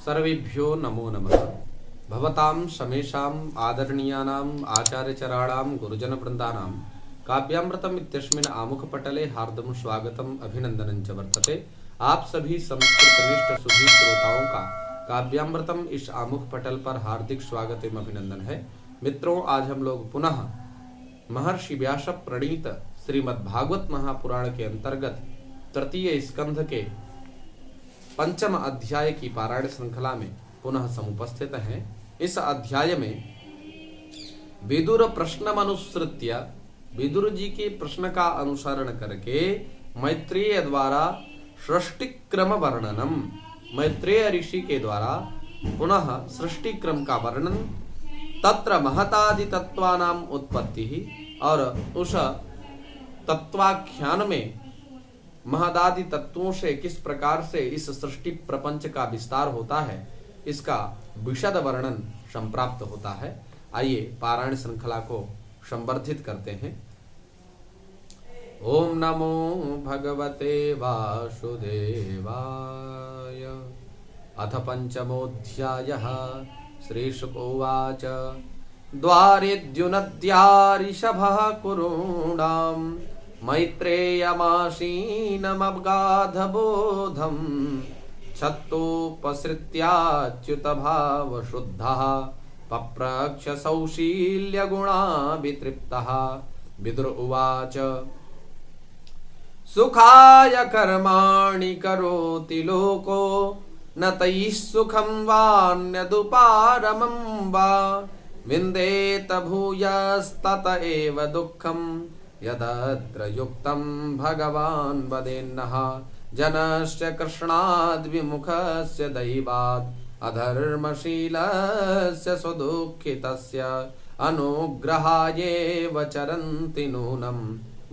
सर्वेभ्यो नमो नमः। भवतां समेषाम् आदरणीयानाम् आचार्यचराणां गुरुजनवृन्दानां काव्यामृतम् इत्यस्मिन् आमुखपटले हार्दं स्वागतम् अभिनंदनं च वर्तते। आप सभी संस्कृतनिष्ठ सुधी श्रोताओं का काव्यामृतम इस आमुख पटल पर हार्दिक स्वागत एवं अभिनंदन है। मित्रों, आज हम लोग पुनः महर्षि व्यास प्रणीत श्रीमद्भागवत महापुराण के अंतर्गत तृतीय स्कंध के पंचम अध्याय की पारायण श्रृंखला में पुनः समुपस्थित हैं। इस अध्याय में विदुर प्रश्नमनुसृत्य, विदुर जी के प्रश्न का अनुसरण करके मैत्रेय द्वारा सृष्टि क्रम वर्णनम, मैत्रेय ऋषि के द्वारा पुनः सृष्टि क्रम का वर्णन, तत्र महतादि तत्वानाम उत्पत्ति ही, और उस तत्वाख्यान में महदादि तत्वों से किस प्रकार से इस सृष्टि प्रपंच का विस्तार होता है, इसका विशद वर्णन संप्राप्त होता है। आइए पारायण श्रृंखला को संवर्धित करते हैं। ओम नमो भगवते वासुदेवाय। अथ पंचमोऽध्यायः। श्रीशुक उवाच द्वारेद्युनद्यारिषभः कुरूणां मैत्रेयमासीनमगाधबोधम् छत्तोपसृत्याच्युतभावशुद्धः पप्रक्ष सौशील्यगुणाभितृप्तः। विदुर उवाच सुखाय कर्माणि करोति लोको न तैः सुखं वान्यदुपारमं वा विन्देत भूयस्तत एव दुःखं यदत्र युक्तं भगवान् वदेन्नः। जनस्य कृष्णाद्विमुखस्य दैवात् अधर्मशीलस्य सुदुःखितस्य अनुग्रहायैव चरन्ति नूनं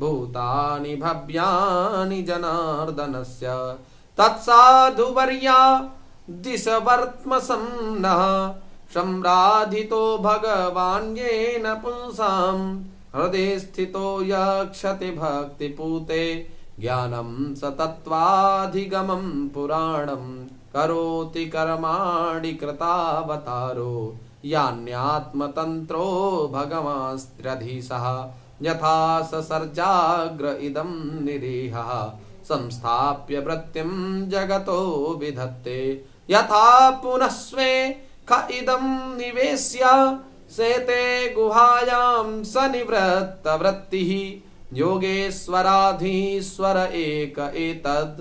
भूतानि भव्यानि जनार्दनस्य। तत्साधुवर्या दिशवर्त्मसंनः सम्राधितो भगवान् येन पुंसां हृदये स्थितो यक्षति भक्तिपूते ज्ञानं स तत्त्वाधिगमं पुराणं करोति कर्माणि कृतावतारो यान्यात्मतन्त्रो भगवास्त्र्यधीशः यथा ससर्जाग्र इदं निरीहः संस्थाप्य वृत्तिं जगतो विधत्ते यथा पुनः स्वे ख इदं निवेश्य सेते गुहायां सनिवृत्तवृत्तिः योगेश्वराधीश्वर एक एतद्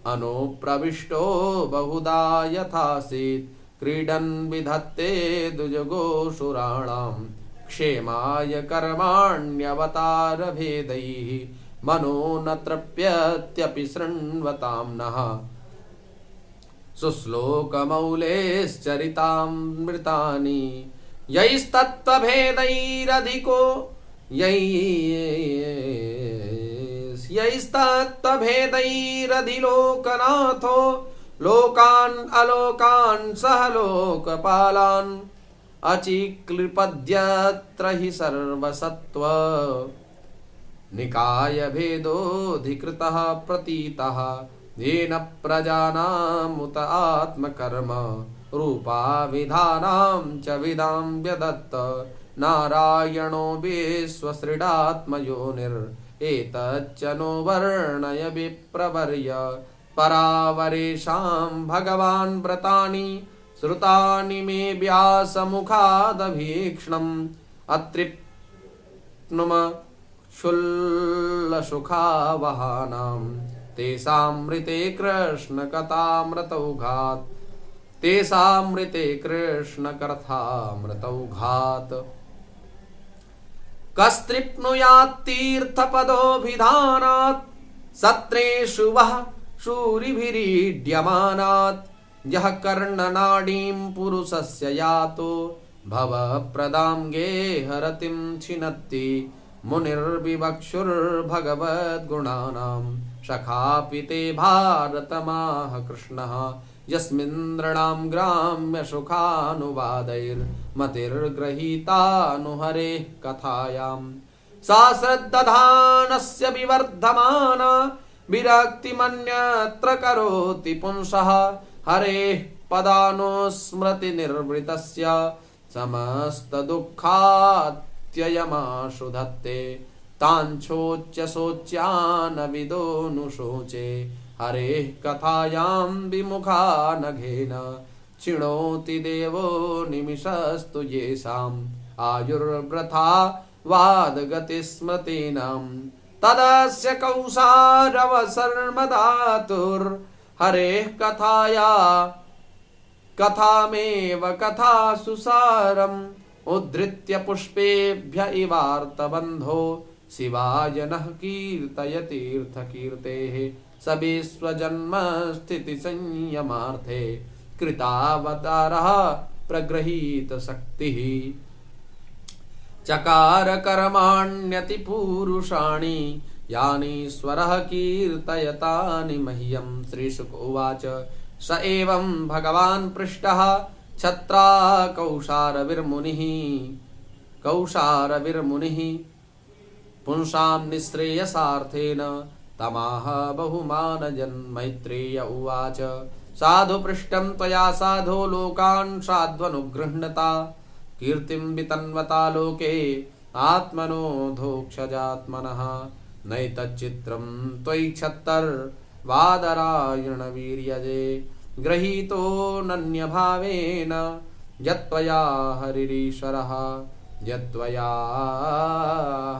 अनुप्रविष्टो बहुधा यथासीत् क्रीडन् विधत्ते दुजगोऽसुराणां क्षेमाय कर्माण्यवतार भेदैः मनो न तृप्यत्यपि शृण्वतां नः। सुश्लोकमौलेश्चरितामृतानि यैस्तत्त्वभेदैरधिको यैस्तत्त्वभेदैरधिलोकनाथो लोकान् अलोकान् सह लोकपालान् अचिक्लिपद्यत्र हि सर्वसत्त्व निकाय भेदोऽधिकृतः प्रतीतः येन प्रजानामुत आत्मकर्म रूपा विधानां च विदां व्यदत्त नारायणो विश्वसृडात्मयोनिर् एतच्च नो वर्णय विप्रवर्य परावरेषां भगवान् व्रतानि श्रुतानि मे व्यासमुखादभीक्ष्णम् अतृप्नुम शुल्लसुखावहानां तेषामृते कृष्णकथामृतौघात् तेषामृते कृष्णकथामृतौघात् कस्तृप्नुयात्तीर्थपदोभिधानात् सत्रेषु वः शूरिभिरीड्यमानात् यः कर्णनाडीं पुरुषस्य यातो भवप्रदां गेहरतिं छिनत्ति मुनिर्विवक्षुर्भगवद्गुणानां सखापि ते भारतमाह कृष्णः यस्मिन्द्रणां ग्राम्य सुखानुवादैर्मतिर्गृहीतानुहरेः कथायां सा श्रद्दधानस्य विवर्धमाना विरक्तिमन्यत्र करोति पुंसः हरेः पदानुस्मृतिनिर्वृतस्य समस्तदुःखात्ययमाशु धत्ते ताञ्छोच्य शोच्यानविदो नुशोचे हरेः कथायां विमुखा नघेन चिणोति देवो निमिषस्तु येषाम् आयुर्वृथा वादगतिस्मृतीनां तदस्य कौसारवसर्मदातुर्हरेः कथाया कथामेव कथासु सारम् उद्धृत्य पुष्पेभ्य इवार्तबन्धो शिवाय नः कीर्तयतीर्थकीर्तेः सविश्वजन्म स्थिति संयमार्थे कृतावतारः प्रगृहीत शक्तिः चकार कर्माण्यति पूरुषाणि यानीश्वरः कीर्तयतानि मह्यं। श्रीशुक उवाच स एवं भगवान् पृष्टः छत्रा कौशारविर्मुनिः पुंसां निःश्रेयसार्थेन तमाह बहुमानजन्। मैत्रेय उवाच साधु पृष्टं त्वया साधो लोकान् साध्वनुगृह्णता कीर्तिं वितन्वता लोके आत्मनो धोक्षजात्मनः नैतच्चित्रं त्वयि क्षत्तर्वादरायणवीर्यजे गृहीतो नन्यभावेन यत्त्वया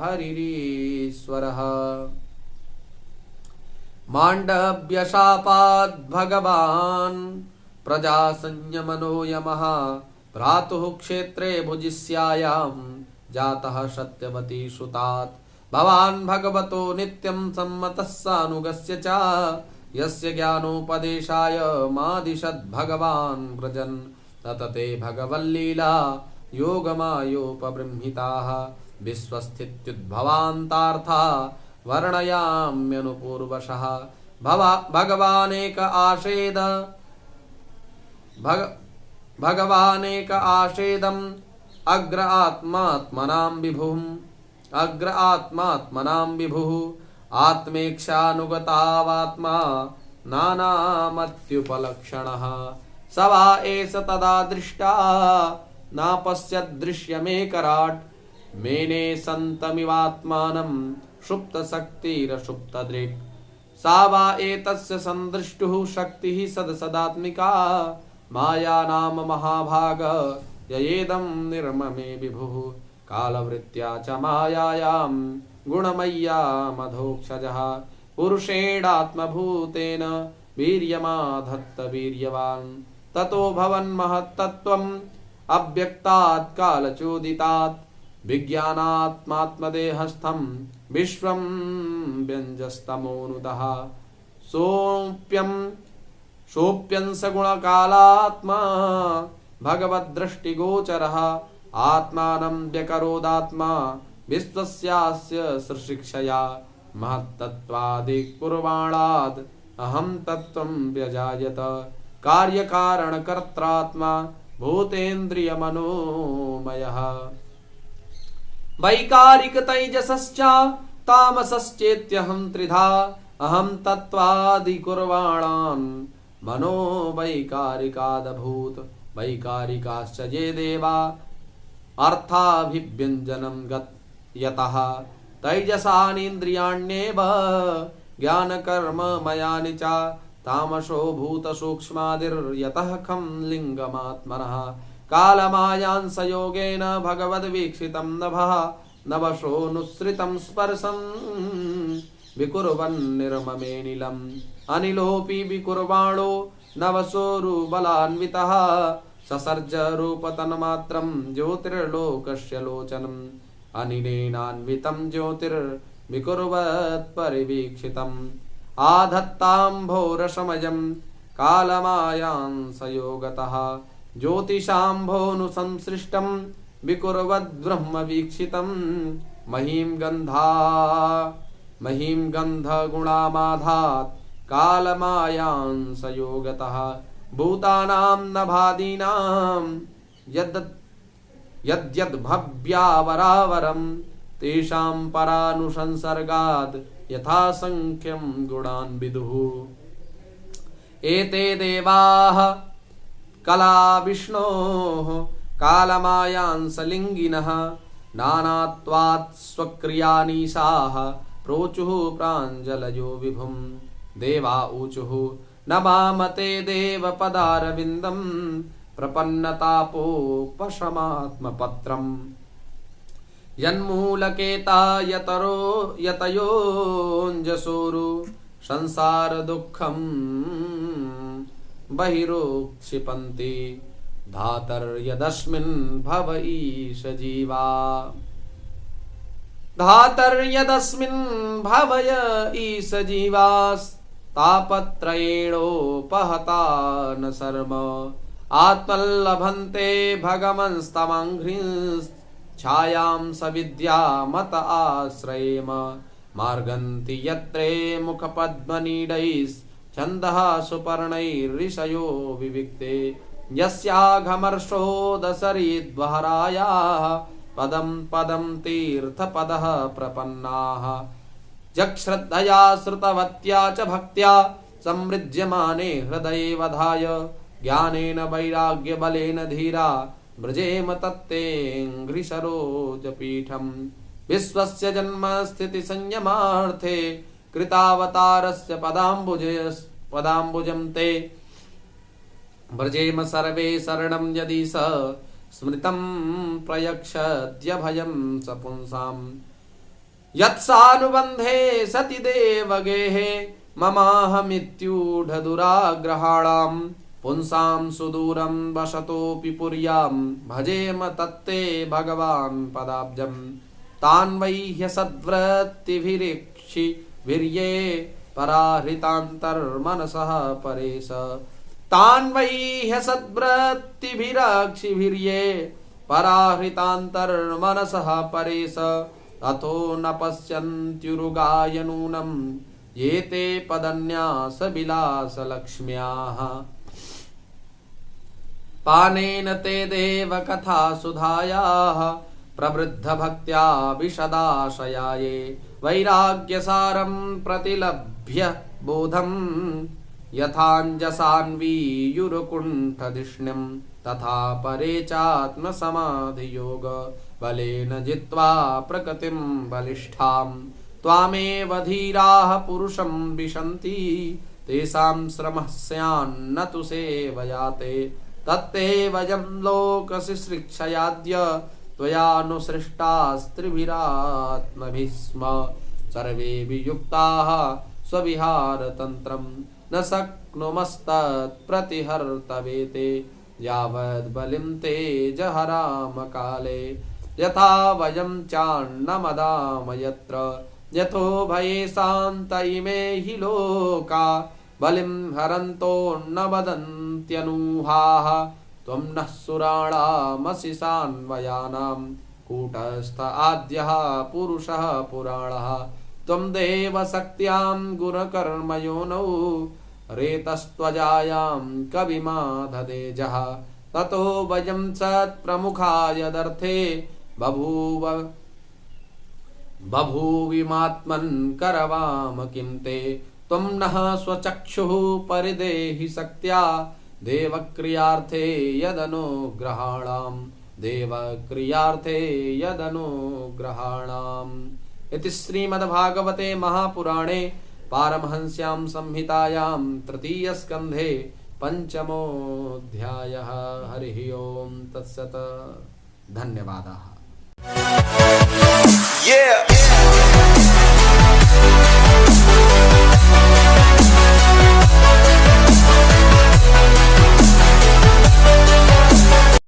हरिरीश्वरः। माण्डव्यशापाद् भगवान् प्रजासंयमनो यमः भ्रातुः क्षेत्रे भुजिष्यायां जातः सत्यवती सुतात् भवान् भगवतो नित्यं सम्मतः सानुगस्य च यस्य ज्ञानोपदेशाय मादिशद् भगवान् व्रजन् ततते भगवल्लीला योगमायोपबृंहिताः विश्वस्थित्युद्भवान्तार्था वर्णयाम्यनुपूर्वशः। भगवानेक आशेदम् अग्र आत्मात्मनां विभुः आत्मेक्षानुगतावात्मा नानामत्युपलक्षणः स वा एष तदा दृष्टा नापश्यद्दृश्यमेकराट् मेने सन्तमिवात्मानं सुप्तशक्तिरसुप्तदृक् सा वा एतस्य सन्दृष्टुः शक्तिः सदसदात्मिका माया नाम महाभाग ययेदं निर्ममे विभुः कालवृत्त्या च मायायां गुणमय्या मधोक्षजः पुरुषेणात्मभूतेन वीर्यमाधत्त वीर्यवान् ततो भवन्महत्तत्त्वम् अव्यक्तात् कालचोदितात् विज्ञानात्मात्मदेहस्थं विश्वं व्यञ्जस्तमोनुदः सोऽप्यंसगुणकालात्मा भगवद्दृष्टिगोचरः आत्मानं व्यकरोदात्मा विश्वस्यास्य सृशिक्षया महत्तत्त्वादिकुर्वाणाद् अहं तत्त्वं व्यजायत कार्यकारणकर्त्रात्मा भूतेन्द्रियमनोमयः वैकारिकतैजसश्च तामसश्चेत्यहं त्रिधा अहं तत्त्वादिकुर्वाणान् मनो वैकारिकादभूत् वैकारिकाश्च ये देवा अर्थाभिव्यञ्जनं यतः तैजसानीन्द्रियाण्येव ज्ञानकर्ममयानि च तामसो भूतसूक्ष्मादिर्यतः खं लिङ्गमात्मनः कालमायांसयोगेन भगवद्वीक्षितं नभसोऽनुसृतं स्पर्शं विकुर्वन्निर्ममे नीलम् अनिलोऽपि विकुर्वाणो नवसोरुबलान्वितः ससर्ज रूपतन्मात्रं ज्योतिर्लोकस्य लोचनम् अनिलेनान्वितं ज्योतिर्विकुर्वत् परिवीक्षितम् आधत्ताम्भोरसमयं कालमायांसयोगतः ज्योतिषाम्भोऽनुसंसृष्टं विकुर्वद्ब्रह्मवीक्षितं महीं गन्धगुणामाधात् कालमायांसयोगतः भूतानां नभादीनां यद्यद्भव्यावरावरं तेषां परानुसंसर्गाद् यथासङ्ख्यं गुणान् विदुः एते देवाः कला विष्णोः कालमायांसलिङ्गिनः नानात्वात् स्वक्रियानीशाः प्रोचुः प्राञ्जलयो विभुं देवा ऊचुः नमामते देवपदारविन्दं प्रपन्नतापोपशमात्मपत्रम् यन्मूलकेता यतयोऽञ्जसोरु संसार दुःखं बहिरोक्षिपन्ति धातर्यदस्मिन् भव ईश जीवा धातर्यदस्मिन् भवय ईश जीवास्तापत्रयेणोपहता न शर्म आत्मल्लभन्ते भगवंस्तमङ्घ्रिश्छायां सविद्यामत आश्रयेम मार्गन्ति यत्रे मुखपद्मनीडैश्छन्दः सुपर्णैर्ऋषयो विविक्ते यस्याघमर्षोदसरिद्वहरायाः पदं पदं तीर्थपदः प्रपन्नाः जगश्रद्धया श्रुतवत्या च भक्त्या समृज्यमाने हृदये वधाय ज्ञानेन वैराग्यबलेन धीरा व्रजेम तत्तेऽङ्घ्रिसरोजपीठम् विश्वस्य जन्म स्थिति संयमार्थे कृतावतारस्य पदाम्बुजं ते व्रजेम सर्वे शरणं यदि स स्मृतं प्रयक्षद्यभयं स पुंसाम् यत्सानुबन्धे सति देवगेः ममाहमित्यूढदुराग्रहाणां पुंसां सुदूरं वसतोऽपि पुर्यां भजेम तत्ते भगवान् पदाब्जम् तान् वै ह्यसद्वृत्तिभिरीक्षि वीर्ये पराहृतान्तर्मनसः परेश तान् वै ह्यसद्वृत्तिभिरक्षिभिर्ये पराहृतान्तर्मनसः परेश अथो न पश्यन्त्युरुगाय नूनं ये ते पदन्यासविलासलक्ष्म्याः पानेन ते देवकथा सुधायाः प्रवृद्धभक्त्या विशदाशयाये वैराग्यसारं प्रतिलभ्य बोधं यथाञ्जसान्वीयुरुकुण्ठधिष्ण्यं तथा परे चात्मसमाधियोग बलेन जित्वा प्रकृतिं बलिष्ठां त्वामेव धीराः पुरुषं विशन्ति तेषां श्रमः स्यान्न तु सेवयाते तत्ते वयं लोकशिश्रिक्षयाद्य त्वयानुसृष्टास्त्रिभिरात्मभिः स्म सर्वे वियुक्ताः स्वविहारतन्त्रं न शक्नुमस्तत्प्रतिहर्तवेते यावद्बलिं ते जहरामकाले यथा वयं चान्नमदाम यत्र यथो भये शान्त इमे हि लोका बलिं हरन्तो न वदन्त्यनूहाः त्वं नः सुराणामसि सान्वयानां कूटस्थ आद्यः पुरुषः पुराणः त्वं देवशक्त्यां गुणकर्मयोनौ रेतस्त्वजायां कविमाधदेजः ततो वयं सत्प्रमुखायदर्थे बभूविमात्मन् करवाम किं ते त्वं नः स्वचक्षुः परिदेहि शक्त्या देवक्रियार्थे यदनुग्रहाणाम् इति श्रीमद्भागवते महापुराणे पारमहंस्यां संहितायां तृतीयस्कन्धे पंचमोऽध्यायः। हरिः ओम तत्सत्। धन्यवादाः।